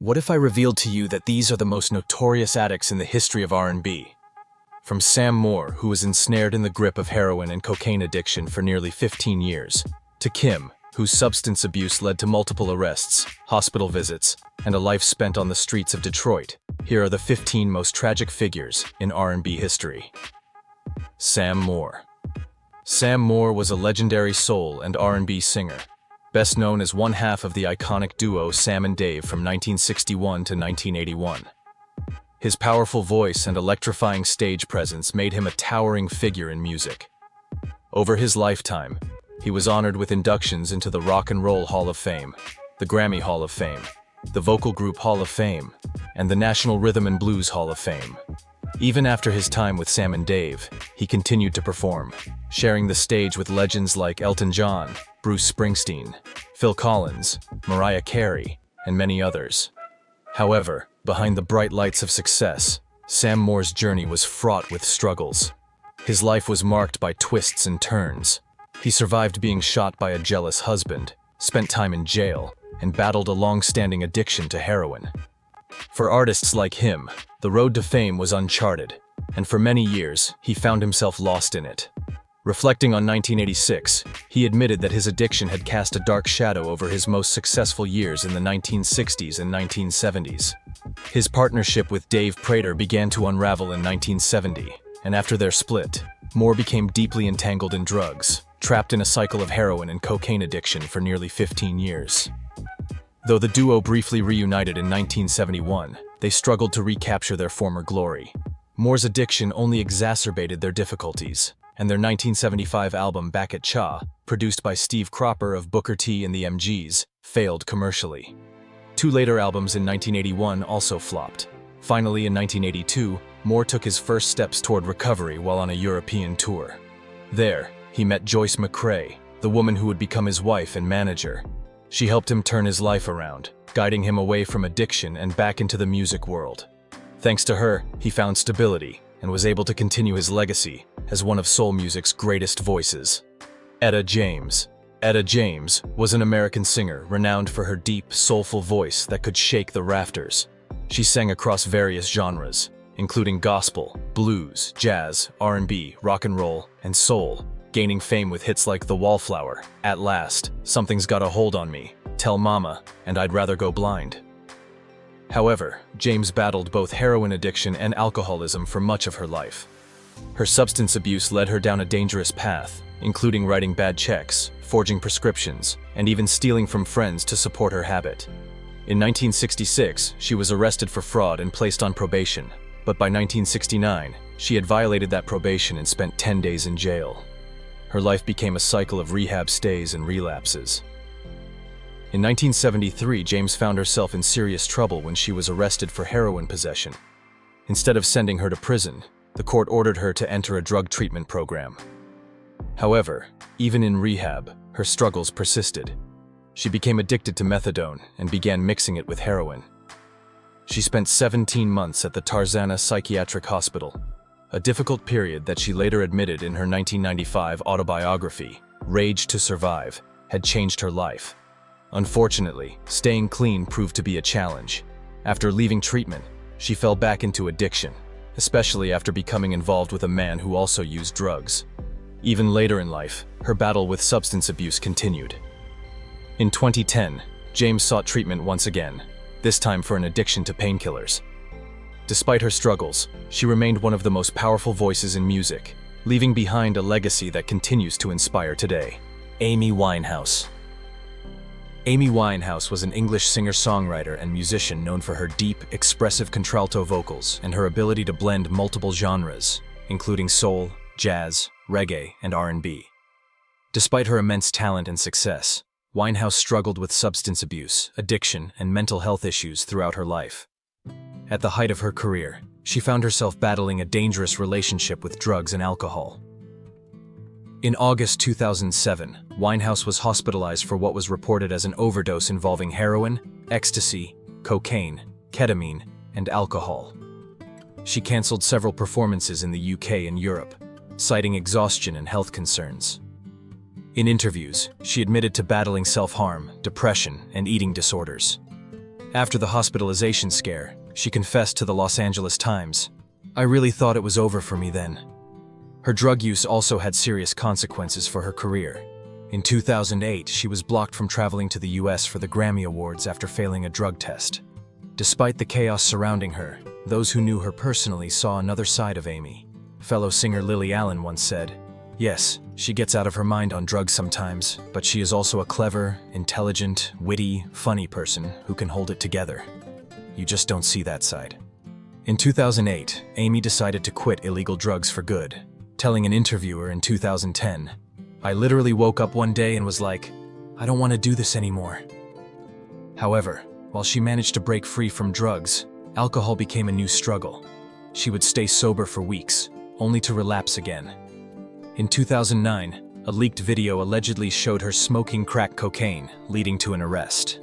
What if I revealed to you that these are the most notorious addicts in the history of R&B? From Sam Moore, who was ensnared in the grip of heroin and cocaine addiction for nearly 15 years, to Kim, whose substance abuse led to multiple arrests, hospital visits, and a life spent on the streets of Detroit, here are the 15 most tragic figures in R&B history. Sam Moore. Sam Moore was a legendary soul and R&B singer, best known as one half of the iconic duo Sam and Dave from 1961 to 1981. His powerful voice and electrifying stage presence made him a towering figure in music. Over his lifetime, he was honored with inductions into the Rock and Roll Hall of Fame, the Grammy Hall of Fame, the Vocal Group Hall of Fame, and the National Rhythm and Blues Hall of Fame. Even after his time with Sam and Dave, he continued to perform, sharing the stage with legends like Elton John, Bruce Springsteen, Phil Collins, Mariah Carey, and many others. However, behind the bright lights of success, Sam Moore's journey was fraught with struggles. His life was marked by twists and turns. He survived being shot by a jealous husband, spent time in jail, and battled a long-standing addiction to heroin. For artists like him, the road to fame was uncharted, and for many years, he found himself lost in it. Reflecting on 1986, he admitted that his addiction had cast a dark shadow over his most successful years in the 1960s and 1970s. His partnership with Dave Prader began to unravel in 1970, and after their split, Moore became deeply entangled in drugs, trapped in a cycle of heroin and cocaine addiction for nearly 15 years. Though the duo briefly reunited in 1971, they struggled to recapture their former glory. Moore's addiction only exacerbated their difficulties, and their 1975 album Back at Cha, produced by Steve Cropper of Booker T and the MGs, failed commercially. Two later albums in 1981 also flopped. Finally, in 1982, Moore took his first steps toward recovery while on a European tour. There, he met Joyce McCrae, the woman who would become his wife and manager. She helped him turn his life around, guiding him away from addiction and back into the music world. Thanks to her, he found stability and was able to continue his legacy as one of soul music's greatest voices. Etta James. Etta James was an American singer renowned for her deep, soulful voice that could shake the rafters. She sang across various genres, including gospel, blues, jazz, R&B, rock and roll, and soul, gaining fame with hits like The Wallflower, At Last, Something's Got a Hold on Me, Tell Mama, and I'd Rather Go Blind. However, James battled both heroin addiction and alcoholism for much of her life. Her substance abuse led her down a dangerous path, including writing bad checks, forging prescriptions, and even stealing from friends to support her habit. In 1966, she was arrested for fraud and placed on probation, but by 1969, she had violated that probation and spent 10 days in jail. Her life became a cycle of rehab stays and relapses. In 1973, James found herself in serious trouble when she was arrested for heroin possession. Instead of sending her to prison, the court ordered her to enter a drug treatment program. However, even in rehab, her struggles persisted. She became addicted to methadone and began mixing it with heroin. She spent 17 months at the Tarzana Psychiatric Hospital, a difficult period that she later admitted in her 1995 autobiography, Rage to Survive, had changed her life. Unfortunately, staying clean proved to be a challenge. After leaving treatment, she fell back into addiction, especially after becoming involved with a man who also used drugs. Even later in life, her battle with substance abuse continued. In 2010, James sought treatment once again, this time for an addiction to painkillers. Despite her struggles, she remained one of the most powerful voices in music, leaving behind a legacy that continues to inspire today. Amy Winehouse. Amy Winehouse was an English singer-songwriter and musician known for her deep, expressive contralto vocals and her ability to blend multiple genres, including soul, jazz, reggae, and R&B. Despite her immense talent and success, Winehouse struggled with substance abuse, addiction, and mental health issues throughout her life. At the height of her career, she found herself battling a dangerous relationship with drugs and alcohol. In August 2007, Winehouse was hospitalized for what was reported as an overdose involving heroin, ecstasy, cocaine, ketamine, and alcohol. She canceled several performances in the UK and Europe, citing exhaustion and health concerns. In interviews, she admitted to battling self-harm, depression, and eating disorders. After the hospitalization scare, she confessed to the Los Angeles Times, "I really thought it was over for me then." Her drug use also had serious consequences for her career. In 2008, she was blocked from traveling to the US for the Grammy Awards after failing a drug test. Despite the chaos surrounding her, those who knew her personally saw another side of Amy. Fellow singer Lily Allen once said, "Yes, she gets out of her mind on drugs sometimes, but she is also a clever, intelligent, witty, funny person who can hold it together. You just don't see that side." In 2008, Amy decided to quit illegal drugs for good, telling an interviewer in 2010, "I literally woke up one day and was like, I don't want to do this anymore." However, while she managed to break free from drugs, alcohol became a new struggle. She would stay sober for weeks, only to relapse again. In 2009, a leaked video allegedly showed her smoking crack cocaine, leading to an arrest.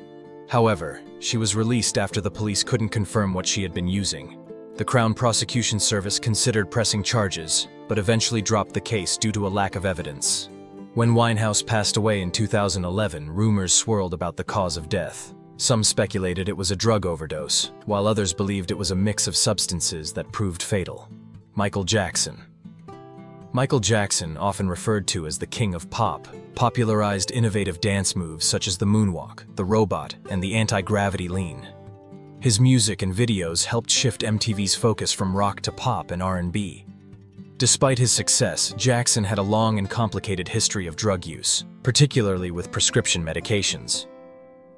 However, she was released after the police couldn't confirm what she had been using. The Crown Prosecution Service considered pressing charges, but eventually dropped the case due to a lack of evidence. When Winehouse passed away in 2011, rumors swirled about the cause of death. Some speculated it was a drug overdose, while others believed it was a mix of substances that proved fatal. Michael Jackson. Michael Jackson, often referred to as the King of Pop, popularized innovative dance moves such as the moonwalk, the robot, and the anti-gravity lean. His music and videos helped shift MTV's focus from rock to pop and R&B. Despite his success, Jackson had a long and complicated history of drug use, particularly with prescription medications.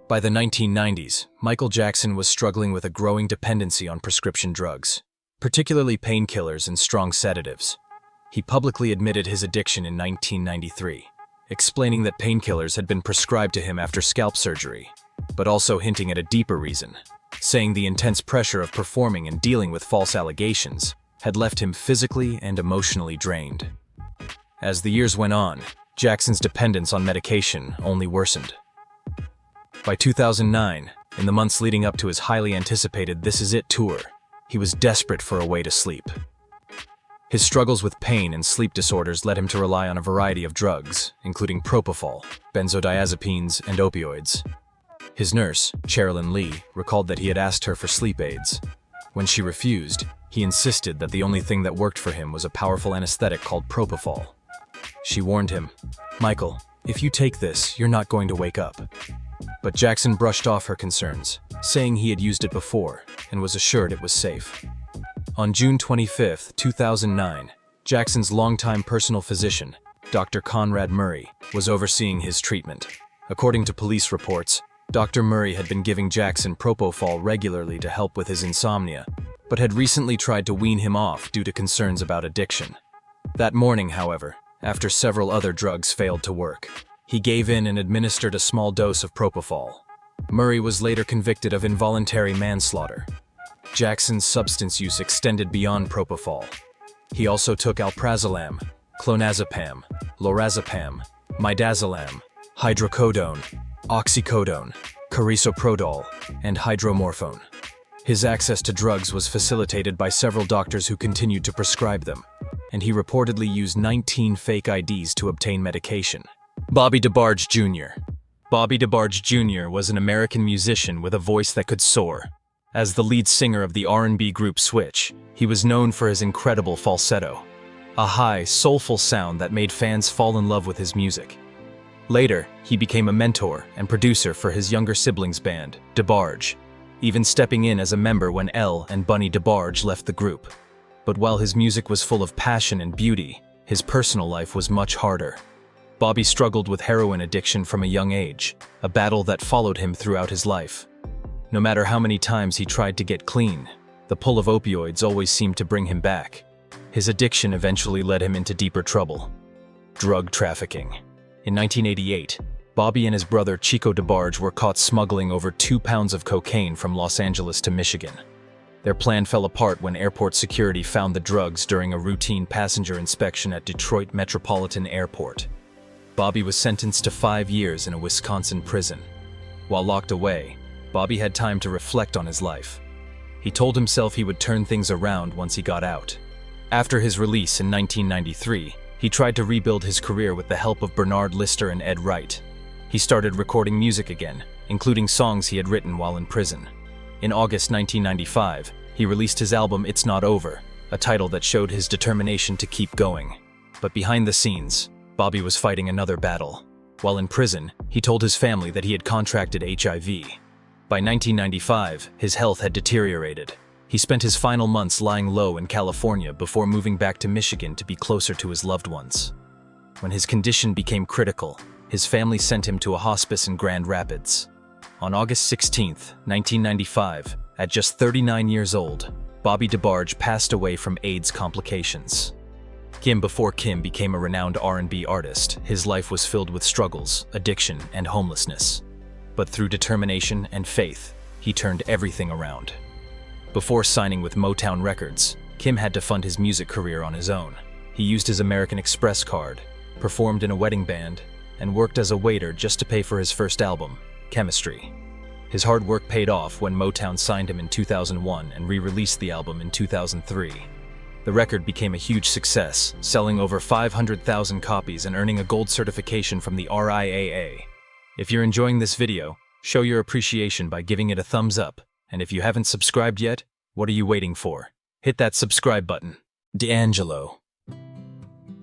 By the 1990s, Michael Jackson was struggling with a growing dependency on prescription drugs, particularly painkillers and strong sedatives. He publicly admitted his addiction in 1993, explaining that painkillers had been prescribed to him after scalp surgery, but also hinting at a deeper reason, saying the intense pressure of performing and dealing with false allegations had left him physically and emotionally drained. As the years went on, Jackson's dependence on medication only worsened. By 2009, in the months leading up to his highly anticipated This Is It tour, he was desperate for a way to sleep. His struggles with pain and sleep disorders led him to rely on a variety of drugs, including propofol, benzodiazepines, and opioids. His nurse, Sherilyn Lee, recalled that he had asked her for sleep aids. When she refused, he insisted that the only thing that worked for him was a powerful anesthetic called propofol. She warned him, "Michael, if you take this, you're not going to wake up." But Jackson brushed off her concerns, saying he had used it before and was assured it was safe. On June 25, 2009, Jackson's longtime personal physician, Dr. Conrad Murray, was overseeing his treatment. According to police reports, Dr. Murray had been giving Jackson propofol regularly to help with his insomnia, but had recently tried to wean him off due to concerns about addiction. That morning, however, after several other drugs failed to work, he gave in and administered a small dose of propofol. Murray was later convicted of involuntary manslaughter. Jackson's substance use extended beyond propofol. He also took alprazolam, clonazepam, lorazepam, midazolam, hydrocodone, oxycodone, carisoprodol, and hydromorphone. His access to drugs was facilitated by several doctors who continued to prescribe them, and he reportedly used 19 fake IDs to obtain medication. Bobby DeBarge Jr. Bobby DeBarge Jr. was an American musician with a voice that could soar. As the lead singer of the R&B group Switch, he was known for his incredible falsetto, a high, soulful sound that made fans fall in love with his music. Later, he became a mentor and producer for his younger siblings' band, DeBarge, even stepping in as a member when Elle and Bunny DeBarge left the group. But while his music was full of passion and beauty, his personal life was much harder. Bobby struggled with heroin addiction from a young age, a battle that followed him throughout his life. No matter how many times he tried to get clean, the pull of opioids always seemed to bring him back. His addiction eventually led him into deeper trouble. Drug trafficking. In 1988, Bobby and his brother Chico DeBarge were caught smuggling over 2 pounds of cocaine from Los Angeles to Michigan. Their plan fell apart when airport security found the drugs during a routine passenger inspection at Detroit Metropolitan Airport. Bobby was sentenced to 5 years in a Wisconsin prison. While locked away, Bobby had time to reflect on his life. He told himself he would turn things around once he got out. After his release in 1993, he tried to rebuild his career with the help of Bernard Lister and Ed Wright. He started recording music again, including songs he had written while in prison. In August 1995, he released his album It's Not Over, a title that showed his determination to keep going. But behind the scenes, Bobby was fighting another battle. While in prison, he told his family that he had contracted HIV. By 1995, his health had deteriorated. He spent his final months lying low in California before moving back to Michigan to be closer to his loved ones. When his condition became critical, his family sent him to a hospice in Grand Rapids. On August 16, 1995, at just 39 years old, Bobby DeBarge passed away from AIDS complications. Before Kim became a renowned R&B artist, his life was filled with struggles, addiction, and homelessness. But through determination and faith, he turned everything around. Before signing with Motown Records, Kim had to fund his music career on his own. He used his American Express card, performed in a wedding band, and worked as a waiter just to pay for his first album, Chemistry. His hard work paid off when Motown signed him in 2001 and re-released the album in 2003. The record became a huge success, selling over 500,000 copies and earning a gold certification from the RIAA. If you're enjoying this video, show your appreciation by giving it a thumbs up, and if you haven't subscribed yet, what are you waiting for? Hit that subscribe button. D'Angelo.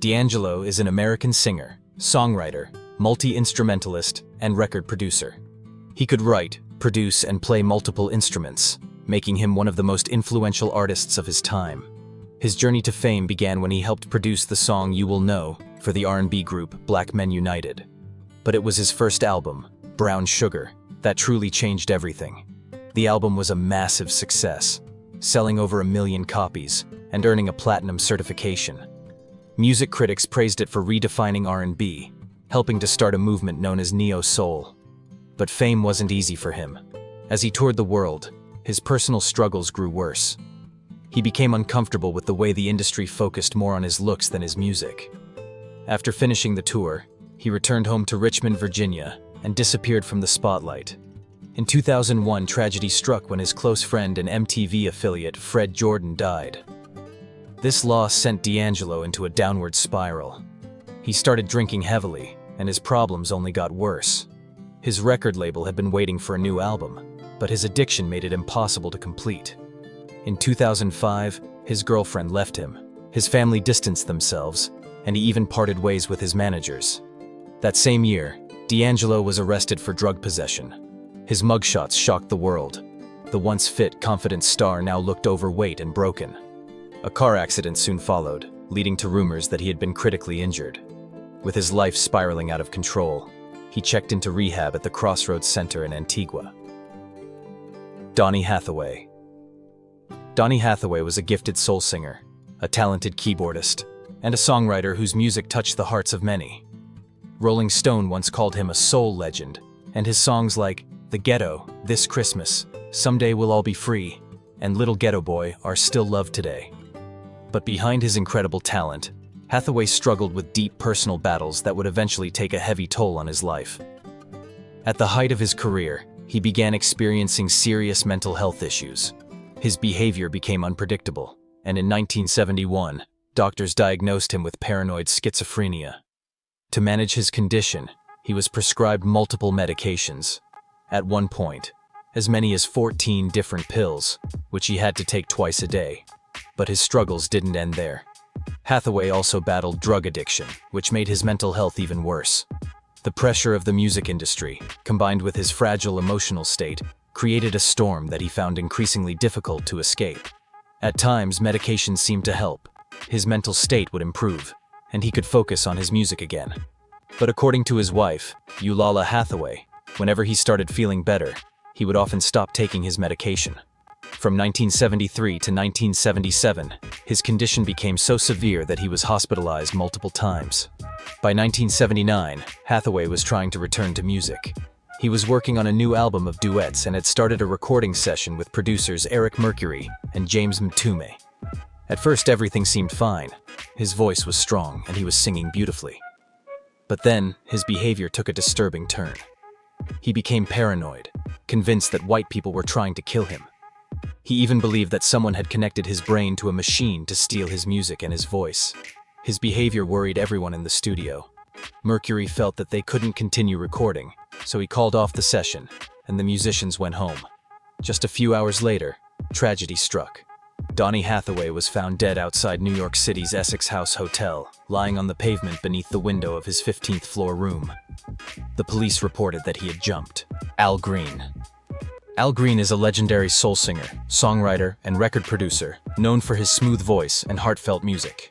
D'Angelo is an American singer, songwriter, multi-instrumentalist, and record producer. He could write, produce, and play multiple instruments, making him one of the most influential artists of his time. His journey to fame began when he helped produce the song You Will Know for the R&B group Black Men United. But it was his first album, Brown Sugar, that truly changed everything. The album was a massive success, selling over 1 million copies and earning a platinum certification. Music critics praised it for redefining R&B, helping to start a movement known as neo-soul. But fame wasn't easy for him. As he toured the world, his personal struggles grew worse. He became uncomfortable with the way the industry focused more on his looks than his music. After finishing the tour, he returned home to Richmond, Virginia, and disappeared from the spotlight. In 2001, tragedy struck when his close friend and MTV affiliate Fred Jordan died. This loss sent D'Angelo into a downward spiral. He started drinking heavily, and his problems only got worse. His record label had been waiting for a new album, but his addiction made it impossible to complete. In 2005, his girlfriend left him. His family distanced themselves, and he even parted ways with his managers. That same year, D'Angelo was arrested for drug possession. His mugshots shocked the world. The once fit, confident star now looked overweight and broken. A car accident soon followed, leading to rumors that he had been critically injured. With his life spiraling out of control, he checked into rehab at the Crossroads Center in Antigua. Donny Hathaway. Donny Hathaway was a gifted soul singer, a talented keyboardist, and a songwriter whose music touched the hearts of many. Rolling Stone once called him a soul legend, and his songs like The Ghetto, This Christmas, Someday We'll All Be Free, and Little Ghetto Boy are still loved today. But behind his incredible talent, Hathaway struggled with deep personal battles that would eventually take a heavy toll on his life. At the height of his career, he began experiencing serious mental health issues. His behavior became unpredictable, and in 1971, doctors diagnosed him with paranoid schizophrenia. To manage his condition, he was prescribed multiple medications. At one point, as many as 14 different pills, which he had to take twice a day. But his struggles didn't end there. Hathaway also battled drug addiction, which made his mental health even worse. The pressure of the music industry, combined with his fragile emotional state, created a storm that he found increasingly difficult to escape. At times, medications seemed to help. His mental state would improve, and he could focus on his music again. But according to his wife, Eulalia Hathaway, whenever he started feeling better, he would often stop taking his medication. From 1973 to 1977, his condition became so severe that he was hospitalized multiple times. By 1979, Hathaway was trying to return to music. He was working on a new album of duets and had started a recording session with producers Eric Mercury and James Mtume. At first, everything seemed fine. His voice was strong and he was singing beautifully. But then, his behavior took a disturbing turn. He became paranoid, convinced that white people were trying to kill him. He even believed that someone had connected his brain to a machine to steal his music and his voice. His behavior worried everyone in the studio. Mercury felt that they couldn't continue recording, so he called off the session, and the musicians went home. Just a few hours later, tragedy struck. Donny Hathaway was found dead outside New York City's Essex House Hotel, lying on the pavement beneath the window of his 15th floor room. The police reported that he had jumped. Al Green. Al Green is a legendary soul singer, songwriter, and record producer, known for his smooth voice and heartfelt music.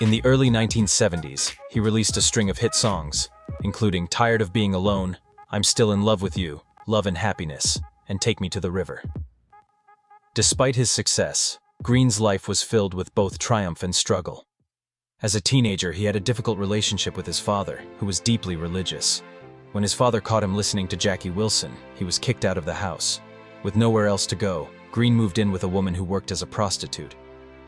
In the early 1970s, he released a string of hit songs, including Tired of Being Alone, I'm Still in Love with You, Love and Happiness, and Take Me to the River. Despite his success, Green's life was filled with both triumph and struggle. As a teenager, he had a difficult relationship with his father, who was deeply religious. When his father caught him listening to Jackie Wilson, he was kicked out of the house. With nowhere else to go, Green moved in with a woman who worked as a prostitute.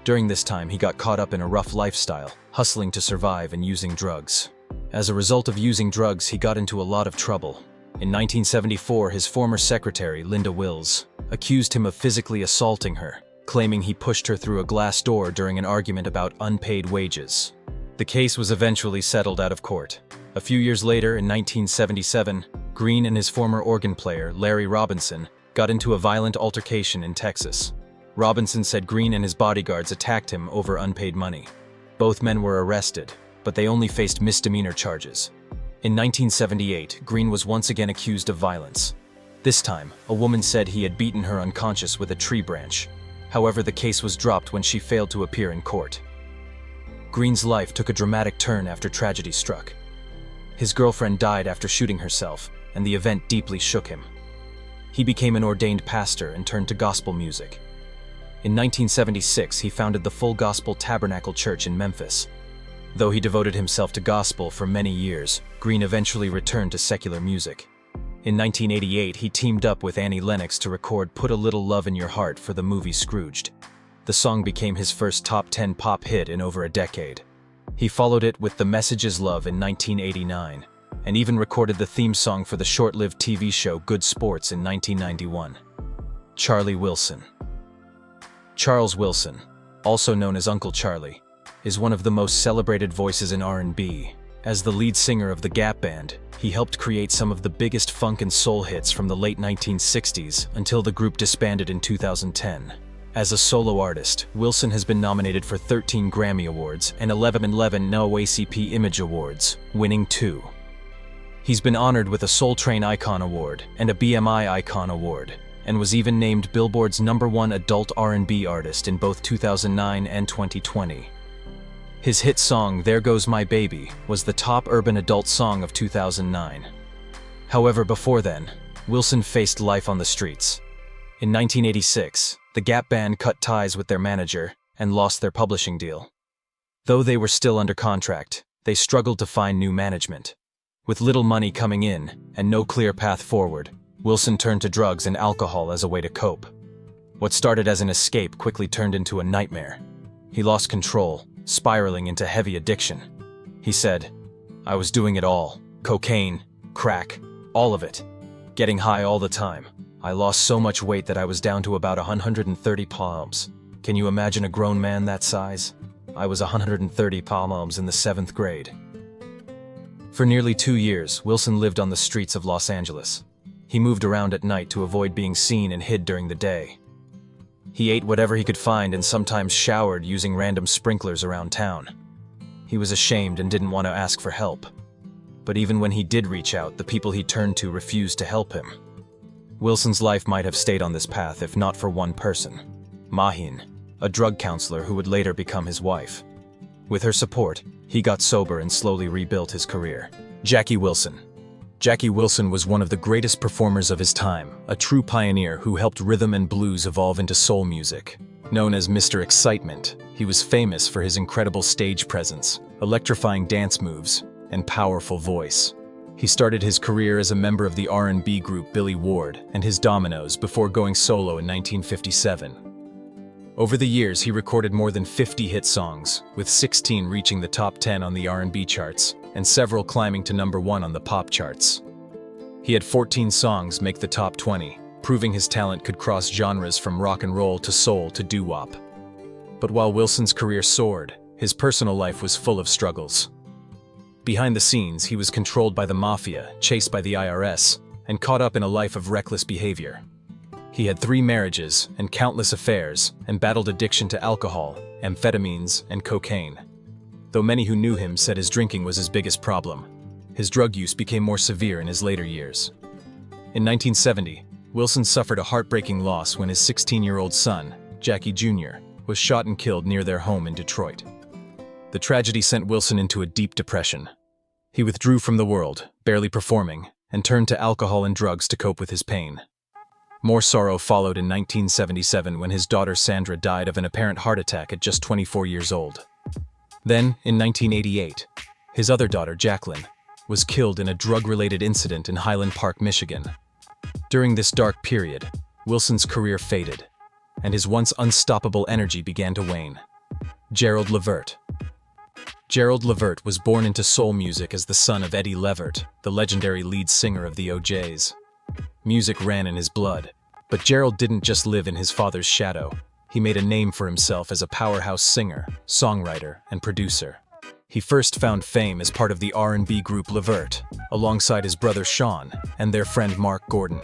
During this time, he got caught up in a rough lifestyle, hustling to survive and using drugs. As a result of using drugs, he got into a lot of trouble. In 1974, his former secretary, Linda Wills, accused him of physically assaulting her, claiming he pushed her through a glass door during an argument about unpaid wages. The case was eventually settled out of court. A few years later, in 1977, Green and his former organ player, Larry Robinson, got into a violent altercation in Texas. Robinson said Green and his bodyguards attacked him over unpaid money. Both men were arrested, but they only faced misdemeanor charges. In 1978, Green was once again accused of violence. This time, a woman said he had beaten her unconscious with a tree branch. However, the case was dropped when she failed to appear in court. Green's life took a dramatic turn after tragedy struck. His girlfriend died after shooting herself, and the event deeply shook him. He became an ordained pastor and turned to gospel music. In 1976, he founded the Full Gospel Tabernacle Church in Memphis. Though he devoted himself to gospel for many years, Green eventually returned to secular music. In 1988, he teamed up with Annie Lennox to record Put a Little Love in Your Heart for the movie Scrooged. The song became his first top 10 pop hit in over a decade. He followed it with The Message Is Love in 1989, and even recorded the theme song for the short-lived TV show Good Sports in 1991. Charlie Wilson. Charles Wilson, also known as Uncle Charlie, is one of the most celebrated voices in R&B. As the lead singer of the Gap Band, he helped create some of the biggest funk and soul hits from the late 1960s until the group disbanded in 2010. As a solo artist, Wilson has been nominated for 13 Grammy Awards and 11 NAACP Image Awards, winning 2. He's been honored with a Soul Train Icon Award and a BMI Icon Award, and was even named Billboard's #1 adult R&B artist in both 2009 and 2020. His hit song, There Goes My Baby, was the top urban adult song of 2009. However, before then, Wilson faced life on the streets. In 1986, the Gap Band cut ties with their manager and lost their publishing deal. Though they were still under contract, they struggled to find new management. With little money coming in and no clear path forward, Wilson turned to drugs and alcohol as a way to cope. What started as an escape quickly turned into a nightmare. He lost control, spiraling into heavy addiction. He said, "I was doing it all. Cocaine, crack, all of it. Getting high all the time. I lost so much weight that I was down to about 130 pounds. Can you imagine a grown man that size? I was 130 pounds in the 7th grade." For nearly 2 years, Wilson lived on the streets of Los Angeles. He moved around at night to avoid being seen and hid during the day. He ate whatever he could find and sometimes showered using random sprinklers around town. He was ashamed and didn't want to ask for help. But even when he did reach out, the people he turned to refused to help him. Wilson's life might have stayed on this path if not for one person, Mahin, a drug counselor who would later become his wife. With her support, he got sober and slowly rebuilt his career. Jackie Wilson. Jackie Wilson was one of the greatest performers of his time, a true pioneer who helped rhythm and blues evolve into soul music. Known as Mr. Excitement, he was famous for his incredible stage presence, electrifying dance moves, and powerful voice. He started his career as a member of the R&B group Billy Ward and his Dominoes before going solo in 1957. Over the years, he recorded more than 50 hit songs, with 16 reaching the top 10 on the R&B charts, and several climbing to #1 on the pop charts. He had 14 songs make the top 20, proving his talent could cross genres from rock and roll to soul to doo-wop. But while Wilson's career soared, his personal life was full of struggles. Behind the scenes, he was controlled by the mafia, chased by the IRS, and caught up in a life of reckless behavior. He had 3 marriages and countless affairs and battled addiction to alcohol, amphetamines, and cocaine. Though many who knew him said his drinking was his biggest problem, his drug use became more severe in his later years. In 1970, Wilson suffered a heartbreaking loss when his 16-year-old son, Jackie Jr., was shot and killed near their home in Detroit. The tragedy sent Wilson into a deep depression. He withdrew from the world, barely performing, and turned to alcohol and drugs to cope with his pain. More sorrow followed in 1977 when his daughter Sandra died of an apparent heart attack at just 24 years old. Then, in 1988, his other daughter, Jacqueline, was killed in a drug-related incident in Highland Park, Michigan. During this dark period, Wilson's career faded, and his once unstoppable energy began to wane. Gerald Levert. Gerald Levert was born into soul music as the son of Eddie Levert, the legendary lead singer of the OJs. Music ran in his blood, but Gerald didn't just live in his father's shadow. He made a name for himself as a powerhouse singer, songwriter, and producer. He first found fame as part of the R&B group Levert, alongside his brother Sean and their friend Mark Gordon.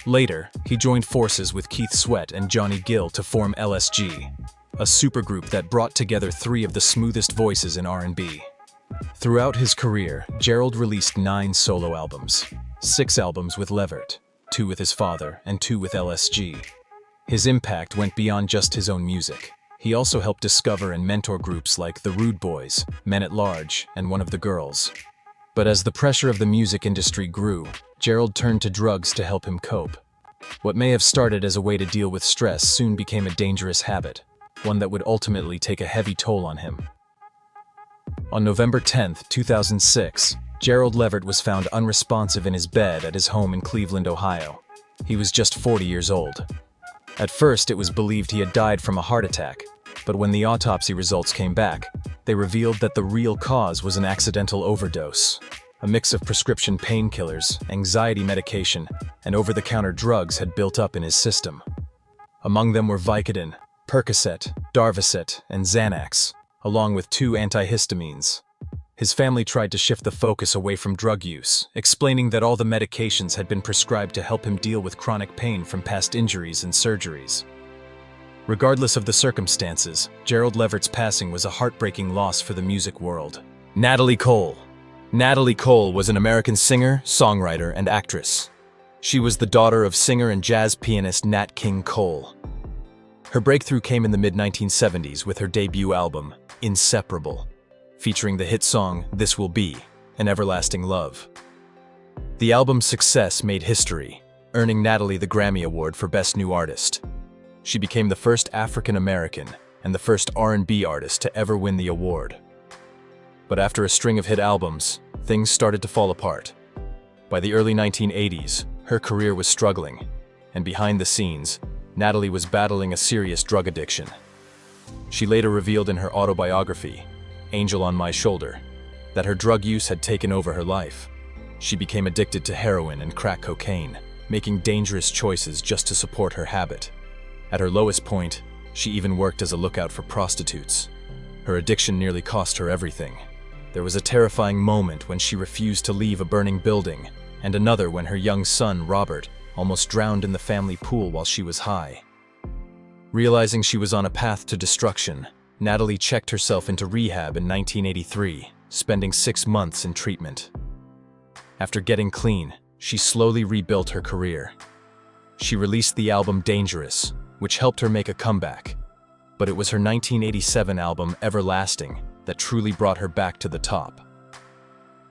Later, he joined forces with Keith Sweat and Johnny Gill to form LSG, a supergroup that brought together 3 of the smoothest voices in R&B. Throughout his career, Gerald released 9 solo albums, 6 albums with Levert, 2 with his father, and 2 with LSG. His impact went beyond just his own music. He also helped discover and mentor groups like the Rude Boys, Men at Large, and One of the Girls. But as the pressure of the music industry grew, Gerald turned to drugs to help him cope. What may have started as a way to deal with stress soon became a dangerous habit, one that would ultimately take a heavy toll on him. On November 10, 2006, Gerald Levert was found unresponsive in his bed at his home in Cleveland, Ohio. He was just 40 years old. At first, it was believed he had died from a heart attack, but when the autopsy results came back, they revealed that the real cause was an accidental overdose. A mix of prescription painkillers, anxiety medication, and over-the-counter drugs had built up in his system. Among them were Vicodin, Percocet, Darvocet, and Xanax, along with 2 antihistamines. His family tried to shift the focus away from drug use, explaining that all the medications had been prescribed to help him deal with chronic pain from past injuries and surgeries. Regardless of the circumstances, Gerald Levert's passing was a heartbreaking loss for the music world. Natalie Cole. Natalie Cole was an American singer, songwriter, and actress. She was the daughter of singer and jazz pianist Nat King Cole. Her breakthrough came in the mid-1970s with her debut album, Inseparable, featuring the hit song This Will Be, An Everlasting Love. The album's success made history, earning Natalie the Grammy Award for Best New Artist. She became the first African-American and the first R&B artist to ever win the award. But after a string of hit albums, things started to fall apart. By the early 1980s, her career was struggling, and behind the scenes, Natalie was battling a serious drug addiction. She later revealed in her autobiography, Angel on My Shoulder, that her drug use had taken over her life. She became addicted to heroin and crack cocaine, making dangerous choices just to support her habit. At her lowest point, she even worked as a lookout for prostitutes. Her addiction nearly cost her everything. There was a terrifying moment when she refused to leave a burning building, and another when her young son, Robert, almost drowned in the family pool while she was high. Realizing she was on a path to destruction, Natalie checked herself into rehab in 1983, spending 6 months in treatment. After getting clean, she slowly rebuilt her career. She released the album Dangerous, which helped her make a comeback. But it was her 1987 album Everlasting that truly brought her back to the top.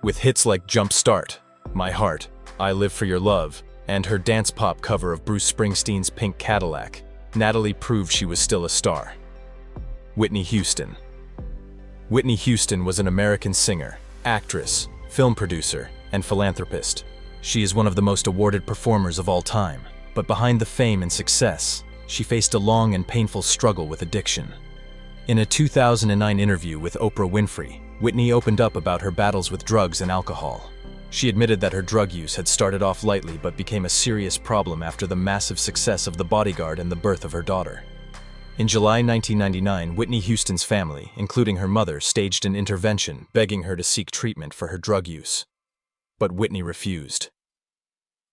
With hits like Jump Start, My Heart, I Live for Your Love, and her dance pop cover of Bruce Springsteen's Pink Cadillac, Natalie proved she was still a star. Whitney Houston. Whitney Houston was an American singer, actress, film producer, and philanthropist. She is one of the most awarded performers of all time, but behind the fame and success, she faced a long and painful struggle with addiction. In a 2009 interview with Oprah Winfrey, Whitney opened up about her battles with drugs and alcohol. She admitted that her drug use had started off lightly but became a serious problem after the massive success of The Bodyguard and the birth of her daughter. In July 1999, Whitney Houston's family, including her mother, staged an intervention begging her to seek treatment for her drug use. But Whitney refused.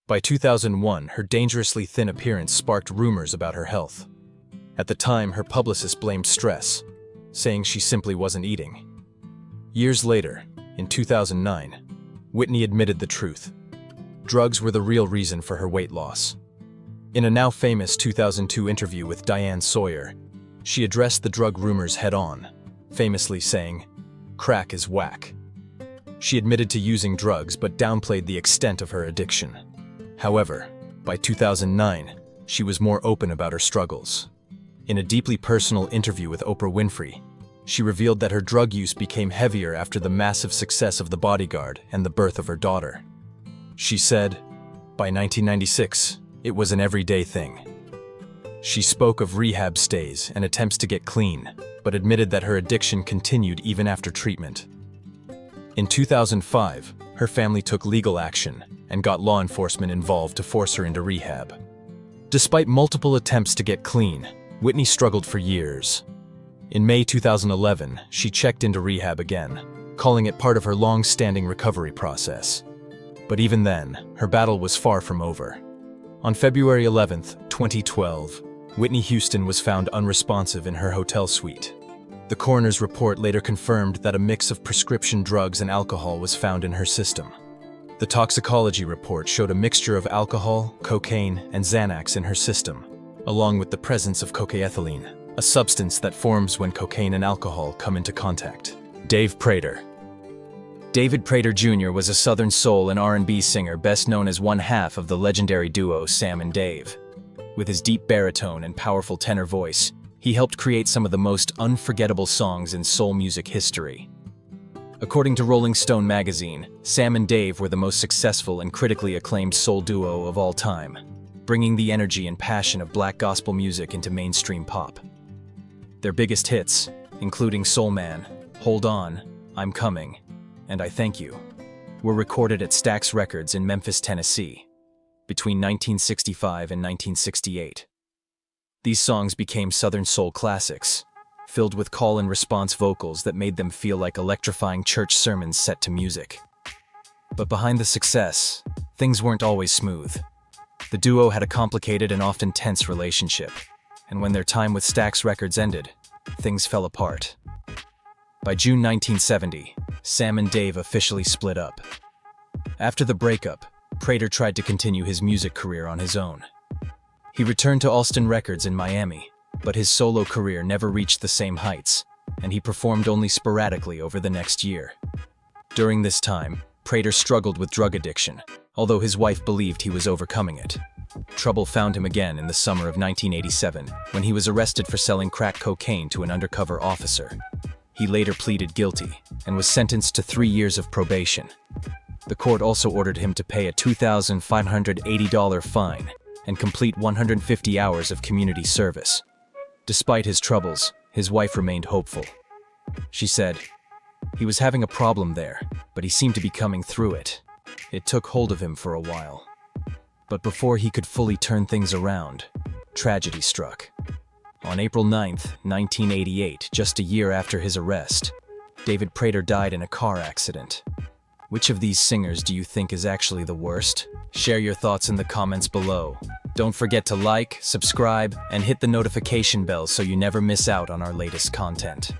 By 2001, her dangerously thin appearance sparked rumors about her health. At the time, her publicist blamed stress, saying she simply wasn't eating. Years later, in 2009, Whitney admitted the truth. Drugs were the real reason for her weight loss. In a now famous 2002 interview with Diane Sawyer, she addressed the drug rumors head-on, famously saying, "Crack is whack." She admitted to using drugs but downplayed the extent of her addiction. However, by 2009, she was more open about her struggles. In a deeply personal interview with Oprah Winfrey, she revealed that her drug use became heavier after the massive success of The Bodyguard and the birth of her daughter. She said, by 1996, it was an everyday thing. She spoke of rehab stays and attempts to get clean, but admitted that her addiction continued even after treatment. In 2005, her family took legal action and got law enforcement involved to force her into rehab. Despite multiple attempts to get clean, Whitney struggled for years. In May 2011, she checked into rehab again, calling it part of her long-standing recovery process. But even then, her battle was far from over. On February 11, 2012, Whitney Houston was found unresponsive in her hotel suite. The coroner's report later confirmed that a mix of prescription drugs and alcohol was found in her system. The toxicology report showed a mixture of alcohol, cocaine, and Xanax in her system, along with the presence of cocaethylene, a substance that forms when cocaine and alcohol come into contact. Dave Prader. David Prader Jr. was a Southern soul and R&B singer best known as one half of the legendary duo Sam and Dave. With his deep baritone and powerful tenor voice, he helped create some of the most unforgettable songs in soul music history. According to Rolling Stone magazine, Sam and Dave were the most successful and critically acclaimed soul duo of all time, bringing the energy and passion of black gospel music into mainstream pop. Their biggest hits, including Soul Man, Hold On, I'm Coming, and I Thank You, were recorded at Stax Records in Memphis, Tennessee, between 1965 and 1968. These songs became Southern soul classics, filled with call-and-response vocals that made them feel like electrifying church sermons set to music. But behind the success, things weren't always smooth. The duo had a complicated and often tense relationship, and when their time with Stax Records ended, things fell apart. By June 1970, Sam and Dave officially split up. After the breakup, Prader tried to continue his music career on his own. He returned to Alston Records in Miami, but his solo career never reached the same heights, and he performed only sporadically over the next year. During this time, Prader struggled with drug addiction, although his wife believed he was overcoming it. Trouble found him again in the summer of 1987, when he was arrested for selling crack cocaine to an undercover officer. He later pleaded guilty and was sentenced to 3 years of probation. The court also ordered him to pay a $2,580 fine and complete 150 hours of community service. Despite his troubles, his wife remained hopeful. She said, "He was having a problem there, but he seemed to be coming through it. It took hold of him for a while." But before he could fully turn things around, tragedy struck. On April 9, 1988, just a year after his arrest, David Prader died in a car accident. Which of these singers do you think is actually the worst? Share your thoughts in the comments below. Don't forget to like, subscribe, and hit the notification bell so you never miss out on our latest content.